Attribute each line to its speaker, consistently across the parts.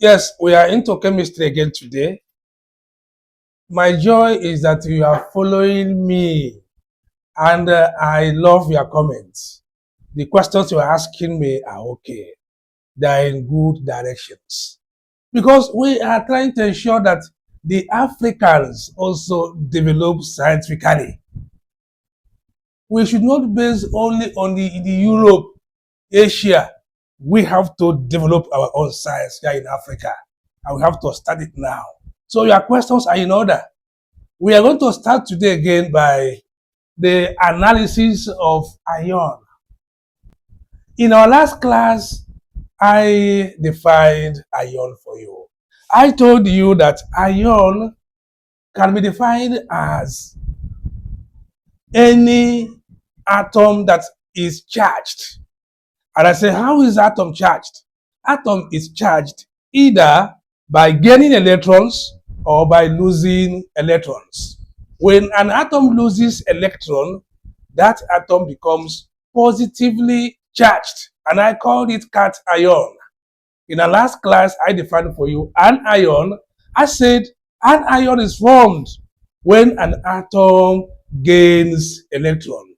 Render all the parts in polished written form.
Speaker 1: Yes, we are into chemistry again today. My joy is that you are following me, and I love your comments. The questions you are asking me are okay. They are in good directions. Because we are trying to ensure that the Africans also develop scientifically. We should not base only on the Europe, Asia. We have to develop our own science here in Africa, and we have to start it now. So your questions are in order. We are going to start today again by the analysis of ion. In our last class, I defined ion for you. I told you that ion can be defined as any atom that is charged. And I say, how is atom charged? Atom is charged either by gaining electrons or by losing electrons. When an atom loses electron, that atom becomes positively charged, and I called it cation. In the last class, I defined for you an ion. I said an ion is formed when an atom gains electron.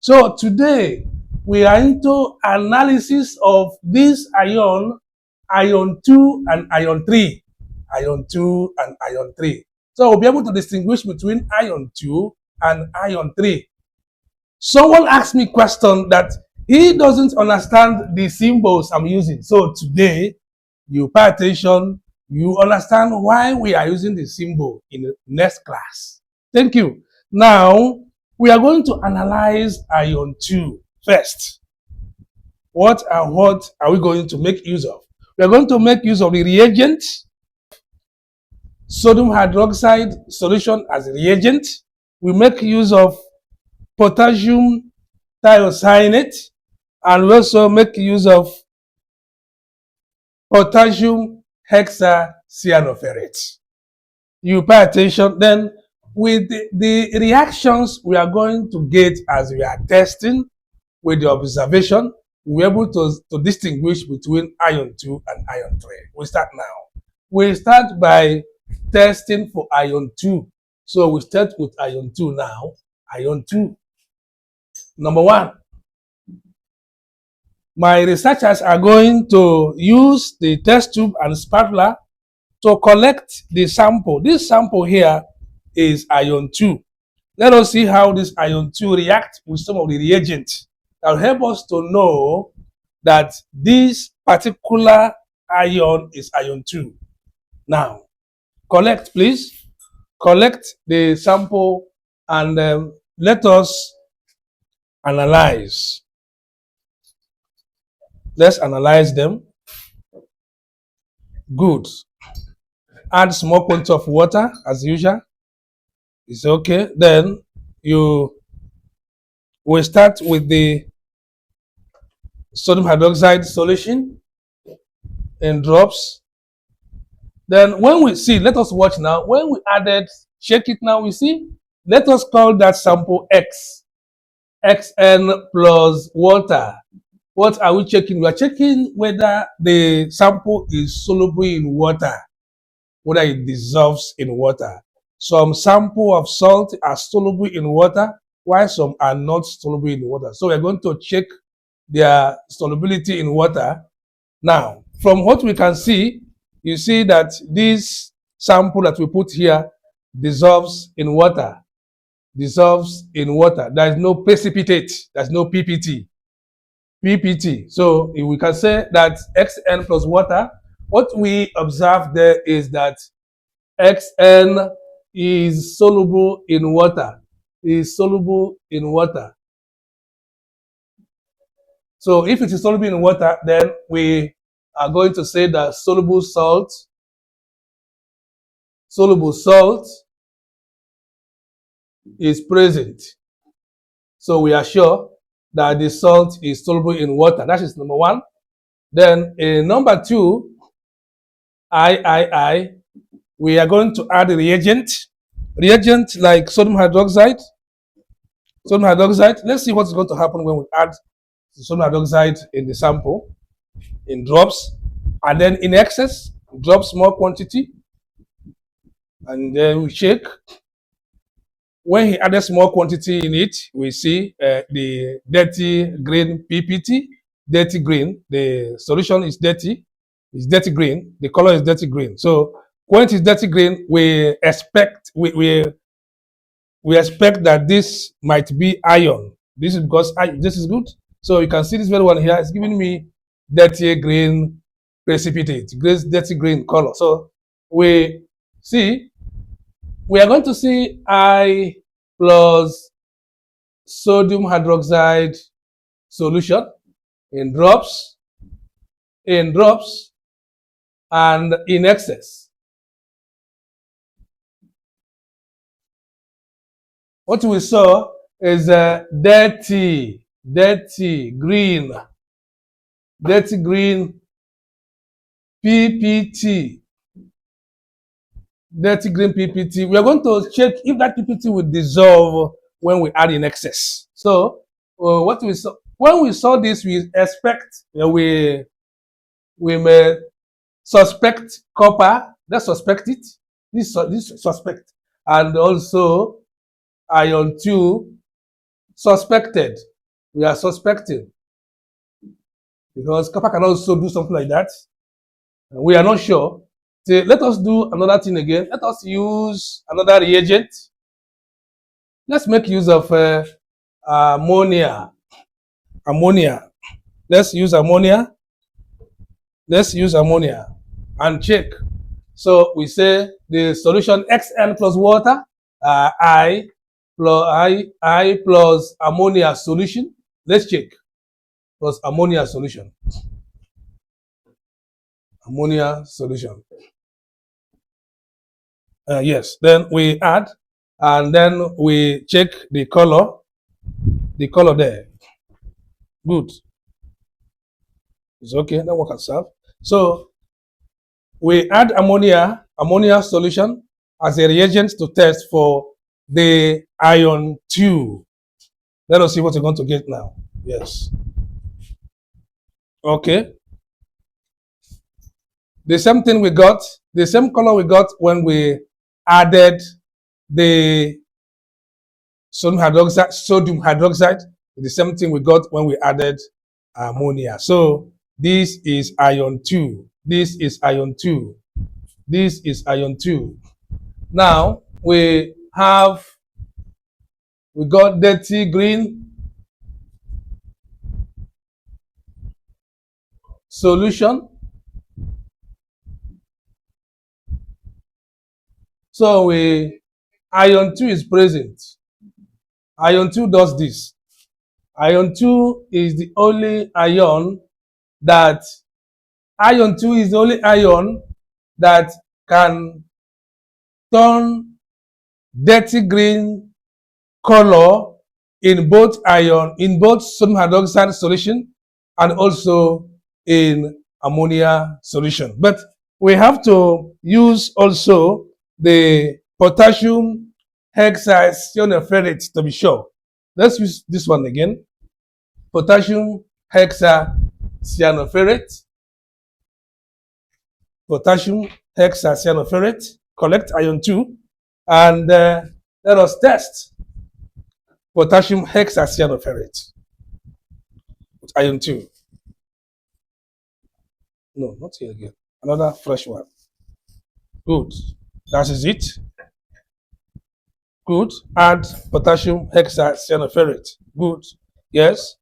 Speaker 1: So today, we are into analysis of this ion 2 and ion 3. Ion 2 and ion 3. So we'll be able to distinguish between ion 2 and ion 3. Someone asked me a question that he doesn't understand the symbols I'm using. So today, you pay attention, you understand why we are using the symbol in the next class. Thank you. Now, we are going to analyze ion 2 first. What are we going to make use of? We are going to make use of the reagent, sodium hydroxide solution as a reagent. We make use of potassium thiocyanate, and we also make use of potassium hexacyanoferrate. You pay attention. Then with the reactions we are going to get as we are testing with the observation, we're able to distinguish between ion 2 and ion 3. We start now. We start by testing for ion 2. So we start with ion 2 now. Ion 2. Number 1. My researchers are going to use the test tube and spatula to collect the sample. This sample here is ion 2. Let us see how this ion 2 reacts with some of the reagents that will help us to know that this particular ion is ion 2. Now, collect, please. Collect the sample and let us analyze. Let's analyze them. Good. Add small quantity of water as usual. It's okay. Then we start with the sodium hydroxide solution in drops. Then when we see, let us watch now. When we added, check it now, we see. Let us call that sample X. Xn plus water. What are we checking? We are checking whether the sample is soluble in water, whether it dissolves in water. Some sample of salt are soluble in water, while some are not soluble in water. So we are going to check their solubility in water. Now, from what we can see, you see that this sample that we put here dissolves in water. Dissolves in water. There is no precipitate. There is no PPT. PPT. So we can say that Xn plus water. What we observe there is that Xn is soluble in water. Is soluble in water. So if it is soluble in water, then we are going to say that soluble salt is present. So we are sure that the salt is soluble in water. That is number 1. Then in number 2, we are going to add a reagent. Reagent like sodium hydroxide. Sodium hydroxide. Let's see what's going to happen when we add the sodium hydroxide in the sample, in drops. And then in excess, drop small quantity, and then we shake. When he added small quantity in it, we see the dirty green PPT, dirty green. The solution is dirty. It's dirty green. The color is dirty green. So when it is dirty green, we expect that this might be iron. This is because this is good. So you can see this very one here. It's giving me dirty green precipitate, dirty green color. So we see we are going to see I plus sodium hydroxide solution in drops, and in excess. What we saw is dirty green PPT, dirty green PPT. We are going to check if that PPT will dissolve when we add in excess. So what we saw when we saw this, we expect we may suspect copper. Let's suspect it. This suspect, and also iron 2 suspected. We are suspecting because copper can also do something like that. We are not sure. So let us do another thing again. Let us use another reagent. Let's make use of ammonia. Let's use ammonia. And check. So we say the solution Xn plus water, I plus ammonia solution. Let's check. Plus ammonia solution. Yes. Then we add, and then we check the color. The color there. Good. It's okay. That work can serve. So we add ammonia solution as a reagent to test for the iron 2. Let us see what we're going to get now. Yes. Okay. The same thing we got, the same color we got when we added the sodium hydroxide, the same thing we got when we added ammonia. So this is iron 2. This is iron 2. This is iron 2. Now we got dirty green solution. So iron 2 is present. Iron 2 does this. Iron 2 is the only iron that can turn dirty green color in both sodium hydroxide solution and also in ammonia solution. But we have to use also the potassium hexacyanophrate to be sure. Let's use this one again. Potassium hexacyanophrate. Collect iron 2, and let us test potassium hexacyanophrate with iron 2. No, not here again. Another fresh one. Good. That is it. Good. Add potassium hexacyanophrate. Good. Yes.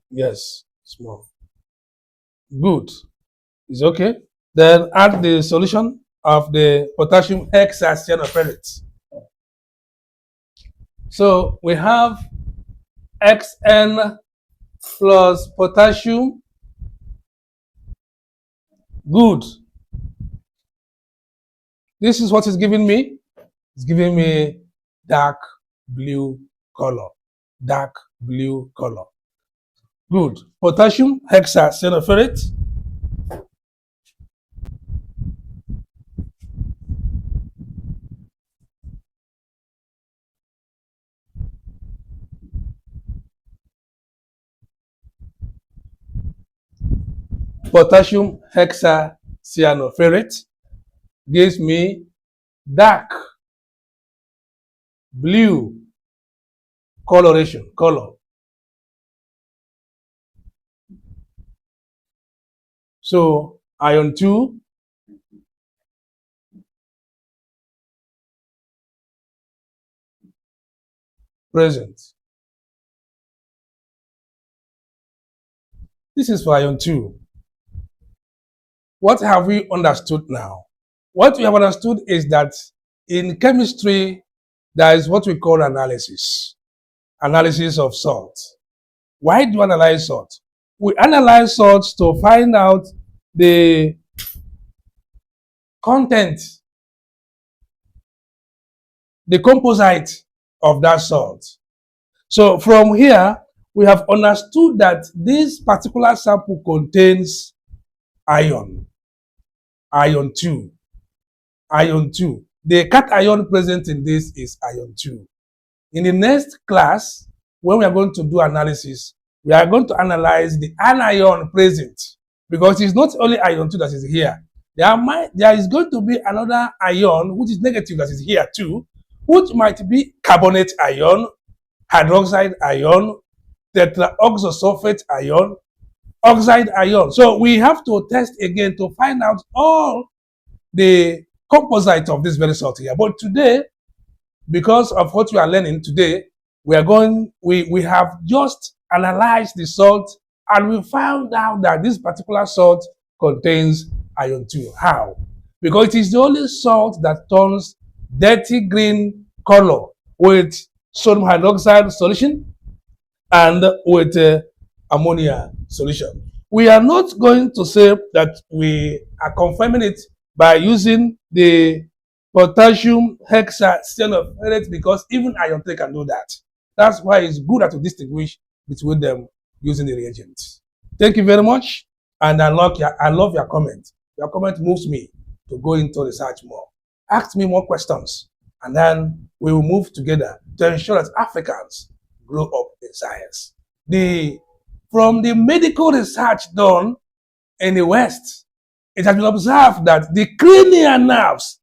Speaker 1: Yes. Small. Good. It's okay. Then add the solution of the potassium hexacyanophrate. So we have Xn plus potassium. Good. This is what it's giving me. It's giving me dark blue color. Dark blue color. Good. Potassium hexacyanophrate. potassium hexacyanoferrate gives me dark blue color. So ion 2 present. This is for ion 2. What have we understood now? What we have understood is that in chemistry, there is what we call analysis of salt. Why do you analyze salt? We analyze salts to find out the content, the composite of that salt. So from here, we have understood that this particular sample contains ion 2. The cation present in this is ion 2. In the next class, when we are going to do analysis, we are going to analyze the anion present, because it's not only ion 2 that is here. There is going to be another ion which is negative that is here too, which might be carbonate ion, hydroxide ion, tetraoxosulfate ion, oxide ion. So we have to test again to find out all the composite of this very salt here. But today, because of what we are learning today, we have just analyzed the salt, and we found out that this particular salt contains ion 2. How? Because it is the only salt that turns dirty green color with sodium hydroxide solution and with ammonia solution. We are not going to say that we are confirming it by using the potassium hexacyanoferrate, because even ion 3 can do that. That's why it's good to distinguish between them using the reagents. Thank you very much, and I love your comment. Your comment moves me to go into research more. Ask me more questions, and then we will move together to ensure that Africans grow up in science. From the medical research done in the West, it has been observed that the cranial nerves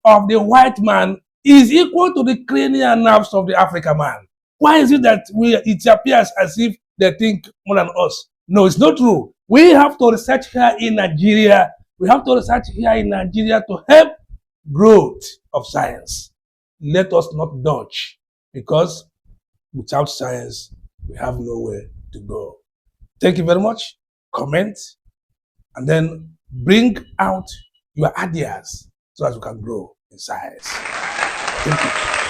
Speaker 1: of the white man is equal to the cranial nerves of the African man. Why is it that it appears as if they think more than us? No, it's not true. We have to research here in Nigeria. To help growth of science. Let us not dodge, because without science, we have nowhere to go. Thank you very much. Comment, and then bring out your ideas so that we can grow in science. Thank you.